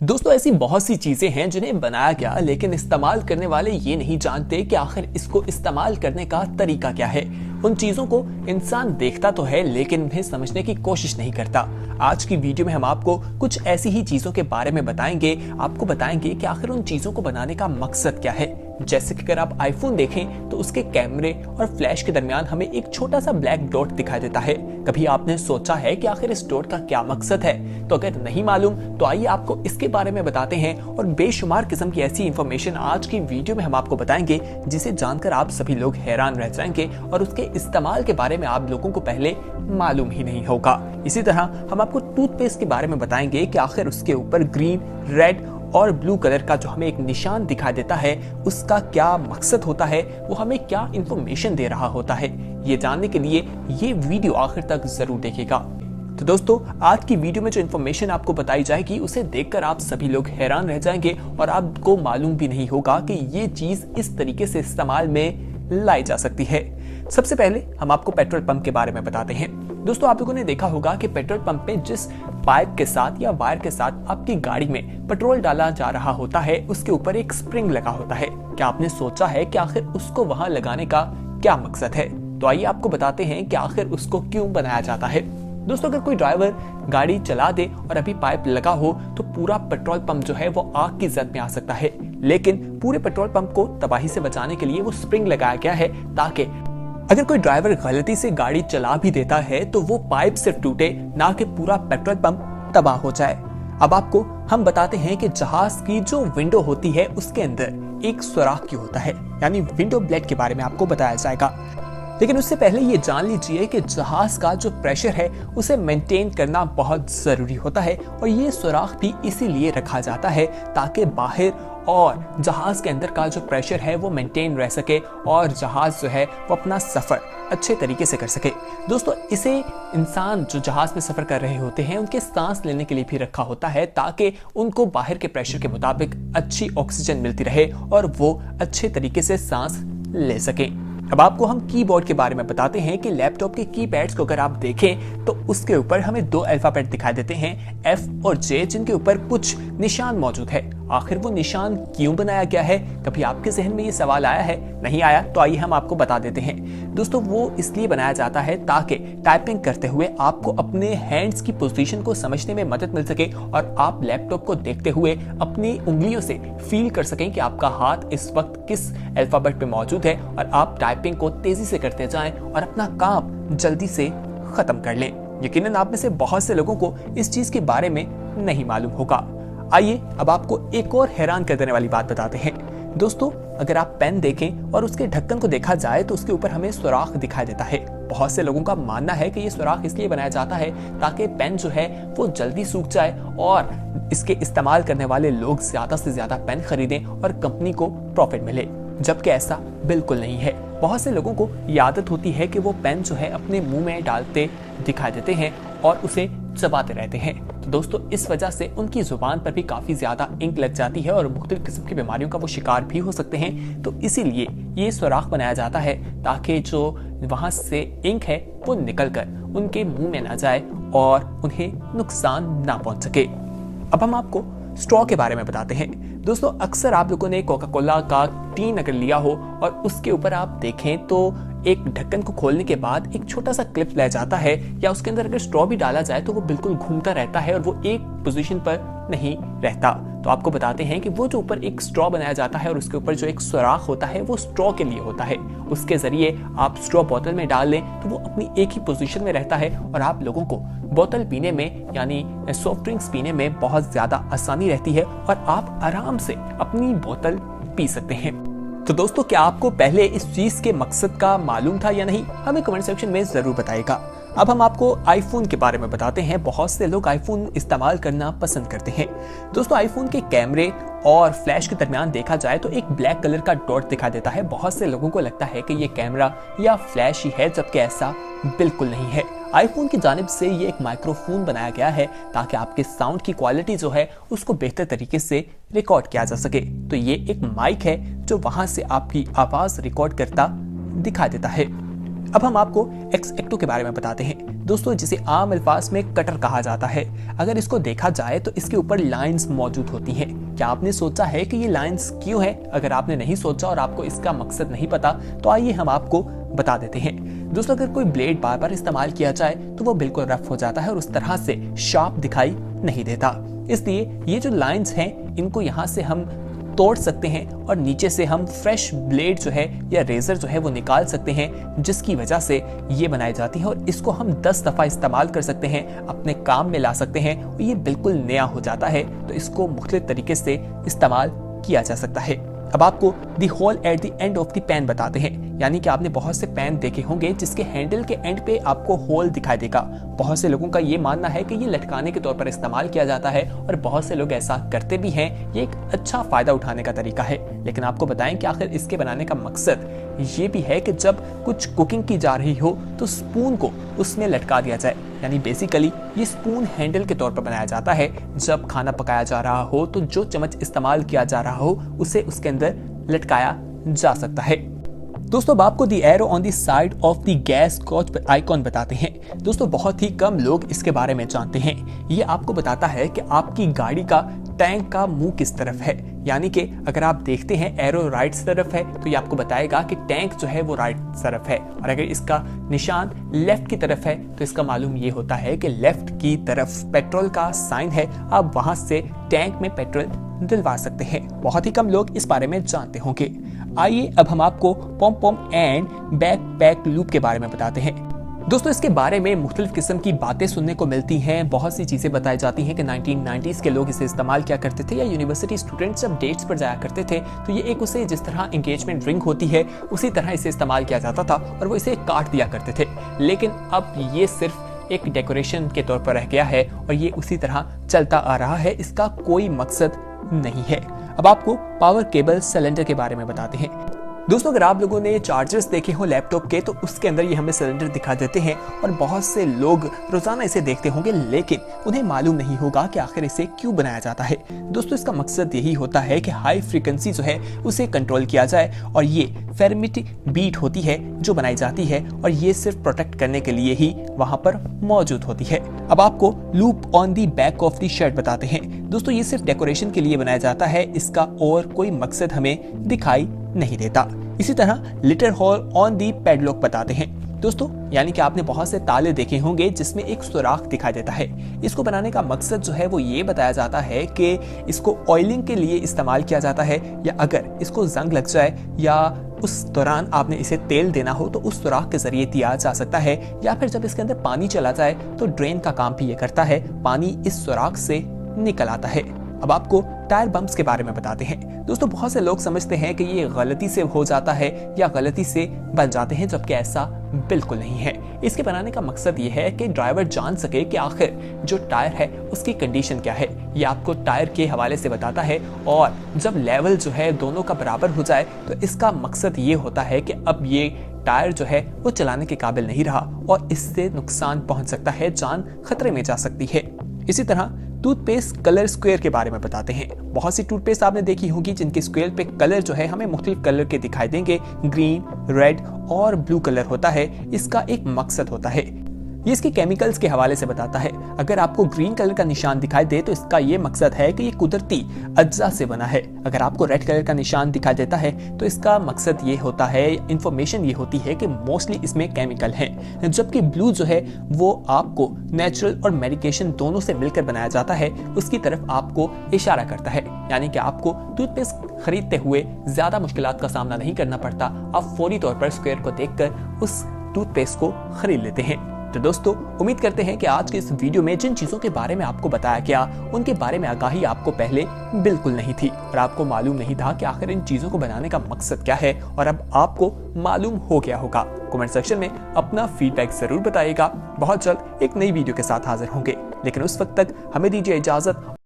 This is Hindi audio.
दोस्तों ऐसी बहुत सी चीजें हैं जिन्हें बनाया गया लेकिन इस्तेमाल करने वाले ये नहीं जानते कि आखिर इसको इस्तेमाल करने का तरीका क्या है। उन चीजों को इंसान देखता तो है लेकिन उन्हें समझने की कोशिश नहीं करता। आज की वीडियो में हम आपको कुछ ऐसी ही चीजों के बारे में बताएंगे। आपको बताएंगे कि आखिर उन चीजों को बनाने का मकसद क्या है। जैसे कि अगर आप आईफोन देखें तो उसके कैमरे और फ्लैश के दरमियान हमें एक छोटा सा ब्लैक डॉट दिखाई देता है। कभी आपने सोचा है कि आखिर इस डॉट का क्या मकसद है? तो अगर नहीं मालूम तो आइए आपको इसके बारे में बताते हैं और बेशुमार किस्म की ऐसी इंफॉर्मेशन आज की वीडियो में हम आपको बताएंगे जिसे जानकर आप सभी लोग हैरान रह जाएंगे और उसके इस्तेमाल के बारे में आप लोगों को पहले मालूम ही नहीं होगा। इसी तरह हम आपको टूथपेस्ट के बारे में बताएंगे कि आखिर उसके ऊपर ग्रीन, रेड और ब्लू कलर का जो हमें एक निशान दिखाई देता है उसका क्या मकसद होता है, वो हमें क्या इंफॉर्मेशन दे रहा होता है। ये जानने के लिए ये वीडियो आखिर तक जरूर देखिएगा। तो दोस्तों आज की वीडियो में जो इन्फॉर्मेशन आपको बताई जाएगी उसे देखकर आप सभी लोग हैरान रह जाएंगे और आपको मालूम भी नहीं होगा कि ये चीज इस तरीके से इस्तेमाल में लाई जा सकती है। सबसे पहले हम आपको पेट्रोल पंप के बारे में बताते हैं। दोस्तों आप लोगों ने देखा होगा कि पेट्रोल पंप पे जिस पाइप के साथ या वायर के साथ आपकी गाड़ी में पेट्रोल डाला जा रहा होता है उसके ऊपर एक स्प्रिंग लगा होता है। क्या आपने सोचा है कि आखिर उसको वहां लगाने का क्या मकसद है? तो आइए आपको बताते हैं कि आखिर उसको क्यों बनाया जाता है। दोस्तों अगर कोई ड्राइवर गाड़ी चला दे और अभी पाइप लगा हो तो पूरा पेट्रोल पंप जो है वो आग की जद में आ सकता है, लेकिन पूरे पेट्रोल पंप को तबाही से बचाने के लिए वो स्प्रिंग लगाया गया है ताकि अगर कोई ड्राइवर गलती से गाड़ी चला भी देता है तो वो पाइप से टूटे, ना कि पूरा पेट्रोल पंप तबाह हो जाए। अब आपको हम बताते हैं कि जहाज की जो विंडो होती है उसके अंदर एक सुराख क्यों होता है, यानी विंडो ब्लेड के बारे में आपको बताया जाएगा। लेकिन उससे पहले ये जान लीजिए कि जहाज का जो प्रेशर है उसे मेंटेन करना बहुत जरूरी होता है और ये सुराख भी इसीलिए रखा जाता है ताकि बाहर और जहाज के अंदर का जो प्रेशर है वो मेंटेन रह सके और जहाज जो है वो अपना सफर अच्छे तरीके से कर सके। दोस्तों इसे इंसान जो जहाज में सफर कर रहे होते हैं उनके सांस लेने के लिए भी रखा होता है ताकि उनको बाहर के प्रेशर के मुताबिक अच्छी ऑक्सीजन मिलती रहे और वो अच्छे तरीके से सांस ले सके। अब आपको हम कीबोर्ड के बारे में बताते हैं कि लैपटॉप के कीपैड्स को अगर आप देखें तो उसके ऊपर हमें दो अल्फाबेट दिखाई देते हैं, F और J, जिनके ऊपर कुछ निशान मौजूद है। आखिर वो निशान क्यों बनाया गया है? कभी आपके जहन में ये सवाल आया है? नहीं आया तो आइए हम आपको बता देते हैं। दोस्तों वो इसलिए बनाया जाता है ताकि टाइपिंग करते हुए आपको अपने हैंड्स की पोजीशन को समझने में मदद मिल सके और आप लैपटॉप को देखते हुए अपनी उंगलियों से फील कर सकें कि आपका हाथ इस वक्त किस अल्फाबेट पे मौजूद है और आप टाइपिंग को तेजी से करते जाएं और अपना काम जल्दी से खत्म कर लें। यकीनन आप में से बहुत से लोगों को इस चीज के बारे में नहीं मालूम होगा। आइए अब आपको एक और हैरान कर देने वाली बात बताते हैं। दोस्तों अगर आप पेन देखें और उसके ढक्कन को देखा जाए तो उसके ऊपर हमें सुराख दिखाई देता है। बहुत से लोगों का मानना है कि ये सुराख इसलिए बनाया जाता है ताकि पेन जो है वो जल्दी सूख जाए और इसके इस्तेमाल करने वाले लोग ज्यादा से ज्यादा पेन खरीदें और कंपनी को प्रॉफिट मिले, जबकि ऐसा बिल्कुल नहीं है। बहुत से लोगों को ये आदत होती है कि वो पेन जो है अपने मुंह में डालते दिखाई देते हैं और उसे चबाते रहते हैं। तो दोस्तों इस वजह से उनकी जुबान पर भी काफी ज्यादा इंक लग जाती है और मुख्तलिफ किस्म की बीमारियों का वो शिकार भी हो सकते हैं। तो इसीलिए ये सुराख बनाया जाता है ताकि जो वहां से इंक है वो निकल कर उनके मुंह में ना जाए और उन्हें नुकसान ना पहुंच सके। अब हम आपको स्ट्रॉ के बारे में बताते हैं। दोस्तों अक्सर आप लोगों ने कोका कोला का टीन अगर लिया हो और उसके ऊपर आप देखें तो एक ढक्कन को खोलने के बाद एक छोटा सा क्लिप लग जाता है या उसके अंदर अगर स्ट्रॉ भी डाला जाए तो वो बिल्कुल घूमता रहता है और वो एक पोजीशन पर नहीं रहता। तो आपको बताते हैं कि वो जो ऊपर एक स्ट्रॉ बनाया जाता है और उसके ऊपर जो एक सुराख होता है वो स्ट्रॉ के लिए होता है। उसके जरिए आप स्ट्रॉ बोतल में डाल लें तो वो अपनी एक ही पोजीशन में रहता है और आप लोगों को बोतल पीने में यानी सॉफ्ट ड्रिंक्स पीने में बहुत ज्यादा आसानी रहती है और आप आराम से अपनी बोतल पी सकते हैं। तो दोस्तों क्या आपको पहले इस चीज के मकसद का मालूम था या नहीं? हमें कमेंट सेक्शन में जरूर बताइएगा। अब हम आपको आईफोन के बारे में बताते हैं। बहुत से लोग आईफोन इस्तेमाल करना पसंद करते हैं। दोस्तों आईफोन के कैमरे और फ्लैश के दरमियान देखा जाए तो एक ब्लैक कलर का डॉट दिखाई देता है। बहुत से लोगों को लगता है कि ये कैमरा या फ्लैश ही है, जबकि ऐसा बिल्कुल नहीं है। आईफोन की जानिब से ये एक माइक्रोफोन बनाया गया है ताकि आपके साउंड की क्वालिटी जो है उसको बेहतर तरीके से रिकॉर्ड किया जा सके। तो ये एक माइक है जो वहां से आपकी आवाज रिकॉर्ड करता दिखाई देता है। अब हम आपको एक्स-एक्टो के बारे में बताते हैं दोस्तों, जिसे आम अल्फाज में कटर कहा जाता है। अगर इसको देखा जाए तो इसके ऊपर लाइंस मौजूद होती हैं। क्या आपने सोचा है कि ये लाइंस क्यों है? अगर आपने नहीं सोचा और आपको इसका मकसद नहीं पता तो आइए हम आपको बता देते हैं। दोस्तों, अगर कोई ब्लेड बार बार इस्तेमाल किया जाए तो वो बिल्कुल रफ हो जाता है और उस तरह से शार्प दिखाई नहीं देता। इसलिए ये जो लाइंस हैं इनको यहाँ से हम तोड़ सकते हैं और नीचे से हम फ्रेश ब्लेड जो है या रेजर जो है वो निकाल सकते हैं, जिसकी वजह से ये बनाई जाती है और इसको हम 10 दफा इस्तेमाल कर सकते हैं, अपने काम में ला सकते हैं और ये बिल्कुल नया हो जाता है। तो इसको मुख्तलिफ तरीके से इस्तेमाल किया जा सकता है। अब आपको the hole at the end of the pen बताते हैं, यानी कि आपने बहुत से पेन देखे होंगे जिसके हैंडल के एंड पे आपको होल दिखाई देगा। बहुत से लोगों का ये मानना है कि ये लटकाने के तौर पर इस्तेमाल किया जाता है और बहुत से लोग ऐसा करते भी हैं। ये एक अच्छा फायदा उठाने का तरीका है, लेकिन आपको बताएं कि आखिर इसके बनाने का मकसद ये भी है कि जब कुछ कुकिंग की जा रही हो तो स्पून को उसमें लटका दिया जाए। यानी बेसिकली ये स्पून हैंडल के तौर पर बनाया जाता है। जब खाना पकाया जा रहा हो तो जो चम्मच इस्तेमाल किया जा रहा हो उसे उसके अंदर लटकाया जा सकता है। दोस्तों, अब आपको the arrow on the side of the gas gauge icon बताते हैं। दोस्तों, बहुत ही कम लोग इसके बारे में जानते हैं। ये आपको बताता है कि आपकी गाड़ी का टैंक का मुंह किस तरफ है। यानी कि अगर आप देखते हैं एरो राइट तरफ है तो ये आपको बताएगा कि टैंक जो है वो राइट तरफ है, और अगर इसका निशान लेफ्ट की तरफ है तो इसका मालूम ये होता है कि लेफ्ट की तरफ पेट्रोल का साइन है, आप वहां से टैंक में पेट्रोल दिलवा सकते हैं। बहुत ही कम लोग इस बारे में जानते होंगे। आइए अब हम आपको पॉम पॉम एंड बैक पैक लूप के बारे में बताते हैं। दोस्तों, इसके बारे में मुख्तलिफ किस्म की बातें सुनने को मिलती हैं। बहुत सी चीज़ें बताई जाती हैं कि 1990s के लोग इसे इस्तेमाल किया करते थे, या यूनिवर्सिटी स्टूडेंट्स जब डेट्स पर जाया करते थे तो ये एक उसे जिस तरह एंगेजमेंट रिंग होती है उसी तरह इसे इस्तेमाल किया जाता था और वो इसे काट दिया करते थे। लेकिन अब ये सिर्फ एक डेकोरेशन के तौर पर रह गया है और ये उसी तरह चलता आ रहा है, इसका कोई मकसद नहीं है। अब आपको पावर केबल सिलेंडर के बारे में बताते हैं। दोस्तों, अगर आप लोगों ने चार्जर्स देखे हो लैपटॉप के तो उसके अंदर ये हमें सिलेंडर दिखा देते हैं और बहुत से लोग रोजाना इसे देखते होंगे, लेकिन उन्हें मालूम नहीं होगा कि आखिर इसे क्यों बनाया जाता है। दोस्तों, इसका मकसद यही होता है कि हाई फ्रीक्वेंसी जो है उसे कंट्रोल किया जाए और ये फेरमिट बीट होती है जो बनाई जाती है और ये सिर्फ प्रोटेक्ट करने के लिए ही वहां पर मौजूद होती है। अब आपको loop on the back of the shirt बताते हैं। दोस्तों, ये सिर्फ डेकोरेशन के लिए बनाया जाता है, इसका और कोई मकसद हमें दिखाई नहीं देता। इसी तरह little hole on the padlock बताते हैं। दोस्तों, यानी कि आपने बहुत से ताले देखे होंगे जिसमें एक सुराख दिखाई देता है। इसको बनाने का मकसद जो है वो ये बताया जाता है कि इसको ऑयलिंग के लिए इस्तेमाल किया जाता है, या अगर इसको जंग लग जाए या उस दौरान आपने इसे तेल देना हो तो उस सुराख के जरिए दिया जा सकता है, या फिर जब इसके अंदर पानी चला जाए तो ड्रेन का काम भी ये करता है, पानी इस सुराख से निकल आता है। अब आपको टायर बम्प्स के बारे में बताते हैं। दोस्तों, बहुत से लोग समझते हैं कि ये गलती से हो जाता है या गलती से बन जाते हैं, जबकि ऐसा बिल्कुल नहीं है। इसके बनाने का मकसद ये है कि ड्राइवर जान सके कि आखिर जो टायर है उसकी कंडीशन क्या है। ये आपको टायर के हवाले से बताता है और जब लेवल जो है दोनों का बराबर हो जाए तो इसका मकसद ये होता है कि अब ये टायर जो है वो चलाने के काबिल नहीं रहा और इससे नुकसान पहुंच सकता है, जान खतरे में जा सकती है। इसी तरह टूथपेस्ट कलर स्क्वायर के बारे में बताते हैं। बहुत सी टूथपेस्ट आपने देखी होगी जिनके स्क्वायर पे कलर जो है हमें मुख्तलिफ कलर के दिखाई देंगे, ग्रीन, रेड और ब्लू कलर होता है। इसका एक मकसद होता है, ये इसके केमिकल्स के हवाले से बताता है। अगर आपको ग्रीन कलर का निशान दिखाई दे तो इसका ये मकसद है कि ये कुदरती अज्जा से बना है। अगर आपको रेड कलर का निशान दिखाई देता है तो इसका मकसद ये होता है, इंफॉर्मेशन ये होती है कि मोस्टली इसमें केमिकल है। जबकि ब्लू जो है वो आपको नेचुरल और मेडिकेशन दोनों से मिलकर बनाया जाता है, उसकी तरफ आपको इशारा करता है। यानी कि आपको टूथपेस्ट खरीदते हुए ज्यादा मुश्किलात का सामना नहीं करना पड़ता, आप फौरी तौर पर स्क्वायर को देखकर उस टूथपेस्ट को खरीद लेते हैं। तो दोस्तों, उम्मीद करते हैं कि आज के इस वीडियो में जिन चीजों के बारे में आपको बताया गया उनके बारे में आगाही आपको पहले बिल्कुल नहीं थी और आपको मालूम नहीं था कि आखिर इन चीजों को बनाने का मकसद क्या है, और अब आपको मालूम हो गया होगा। कमेंट सेक्शन में अपना फीडबैक जरूर बताइएगा। बहुत जल्द एक नई वीडियो के साथ हाजिर होंगे, लेकिन उस वक्त तक हमें दीजिए इजाजत